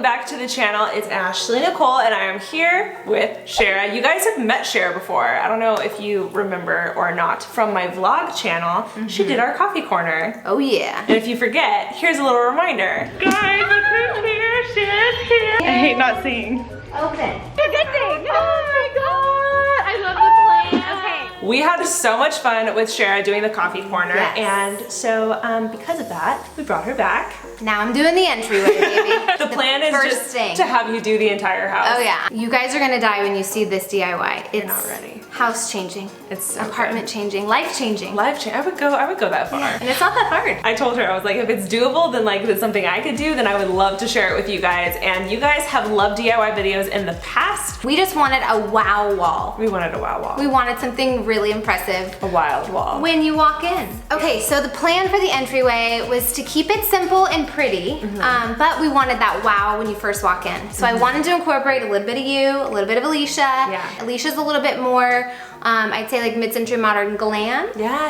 back to the channel. It's Ashley Nichole and I am here with Sharrah. You guys have met Sharrah before. I don't know if you remember or not from my vlog channel. She did our coffee corner. Oh yeah. And if you forget, here's a little reminder. Guys, look who's here. Sharrah's here. I hate not seeing. Open. It's a good thing. Oh my god. I love the plan. Okay. We had so much fun with Sharrah doing the coffee corner. Yes. And so because of that, we brought her back. Now I'm doing the entryway, baby. The plan is just thing. to have you do the entire house. Oh yeah. You guys are gonna die when you see this DIY. It's not ready. House changing. It's so apartment changing. Life changing. Life change. I would go that far. Yeah. And it's not that hard. I told her, I was like, if it's doable, then like if it's something I could do, then I would love to share it with you guys. And you guys have loved DIY videos in the past. We just wanted a wow wall. We wanted a wow wall. We wanted something really impressive. A wild wall. When you walk in. Okay, so the plan for the entryway was to keep it simple and pretty, but we wanted that wow when you first walk in. So I wanted to incorporate a little bit of you, a little bit of Alicia. Yeah. Alicia's a little bit more, I'd say like mid-century modern glam. Yeah.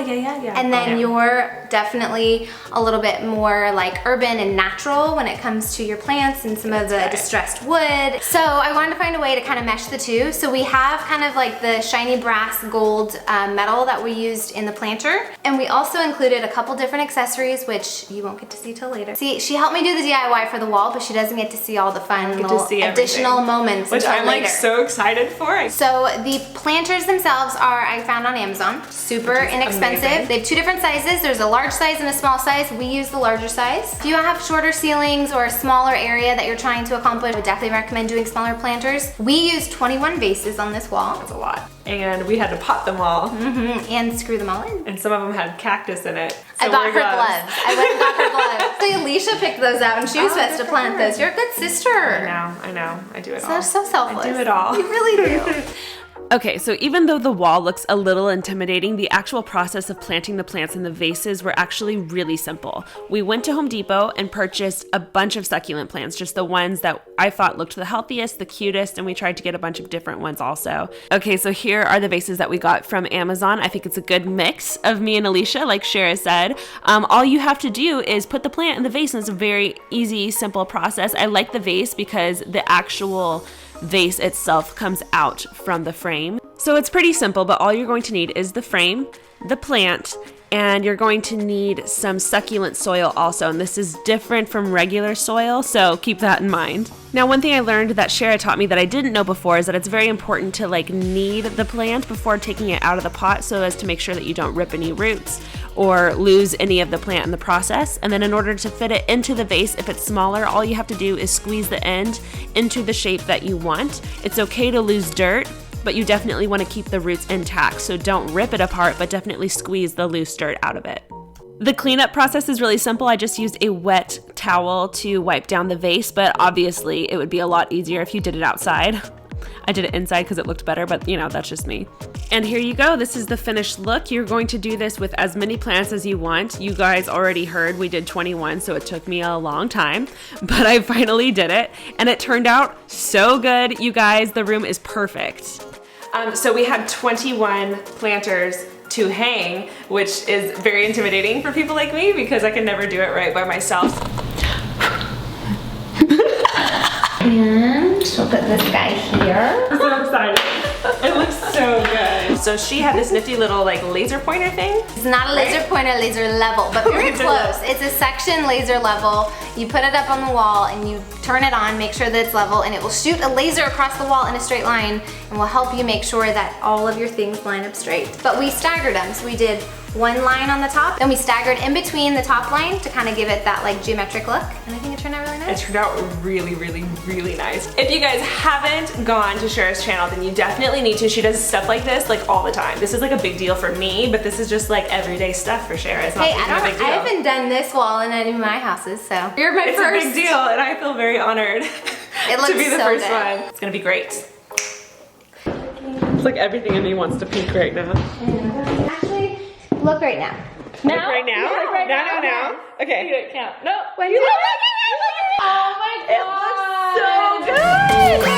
And then you're definitely a little bit more like urban and natural when it comes to your plants and some of the distressed wood. So I wanted to find a way to kind of mesh the two. So we have kind of like the shiny brass gold metal that we used in the planter. And we also included a couple different accessories, which you won't get to see till later. See, she helped me do the DIY for the wall, but she doesn't get to see all the fun little additional moments which I'm later. like so excited for. So the planters themselves I found on Amazon. Super inexpensive. Amazing. They have two different sizes. There's a large size and a small size. We use the larger size. If you have shorter ceilings or a smaller area that you're trying to accomplish, I would definitely recommend doing smaller planters. We used 21 vases on this wall. That's a lot. And we had to pot them all. And screw them all in. And some of them had cactus in it. So I bought her gloves. I went and got her gloves. So Alicia picked those out and she was supposed to plant those. You're a good sister. I know. I do it all. So selfless. I do it all. You really do. Okay, so even though the wall looks a little intimidating, the actual process of planting the plants in the vases were actually really simple. We went to Home Depot and purchased a bunch of succulent plants, just the ones that I thought looked the healthiest, the cutest, and we tried to get a bunch of different ones also. Okay, so here are the vases that we got from Amazon. I think it's a good mix of me and Alicia, like Sharrah said. All you have to do is put the plant in the vase, and it's a very easy, simple process. I like the vase because the actual vase itself comes out from the frame. So it's pretty simple, but all you're going to need is the frame, the plant, and you're going to need some succulent soil also. And this is different from regular soil, so keep that in mind. Now, one thing I learned that Sharrah taught me that I didn't know before is that it's very important to like knead the plant before taking it out of the pot so as to make sure that you don't rip any roots or lose any of the plant in the process. And then in order to fit it into the vase, if it's smaller, all you have to do is squeeze the end into the shape that you want. It's okay to lose dirt, but you definitely want to keep the roots intact. So don't rip it apart, but definitely squeeze the loose dirt out of it. The cleanup process is really simple. I just used a wet towel to wipe down the vase, but obviously it would be a lot easier if you did it outside. I did it inside because it looked better, but you know, that's just me. And here you go. This is the finished look. You're going to do this with as many plants as you want. You guys already heard we did 21, so it took me a long time, but I finally did it and it turned out so good. You guys, the room is perfect. So we had 21 planters to hang, which is very intimidating for people like me because I can never do it right by myself. And we'll put this guy here. I'm so excited. It looks so good. So she had this nifty little like laser pointer thing. It's not a laser pointer, laser level, but very close. It's a section laser level. You put it up on the wall and you turn it on, make sure that it's level, and it will shoot a laser across the wall in a straight line and will help you make sure that all of your things line up straight. But we staggered them, so we did one line on the top, then we staggered in between the top line to kind of give it that like geometric look, and I think it turned out really nice. It turned out really nice. If you guys haven't gone to Sharrah's channel, then you definitely need to. She does stuff like this like all the time. This is like a big deal for me, but this is just like everyday stuff for Sharrah. It's not even a big deal. I haven't done this wall in any of my houses, so you're my first. It's a big deal, and I feel very honored to be the first one. It's gonna be great. It's like everything in me wants to peek right now. Actually, look right now. Look right now? Look right now. Now. Okay. You can't count. No. When you look Oh my god. It looks so good.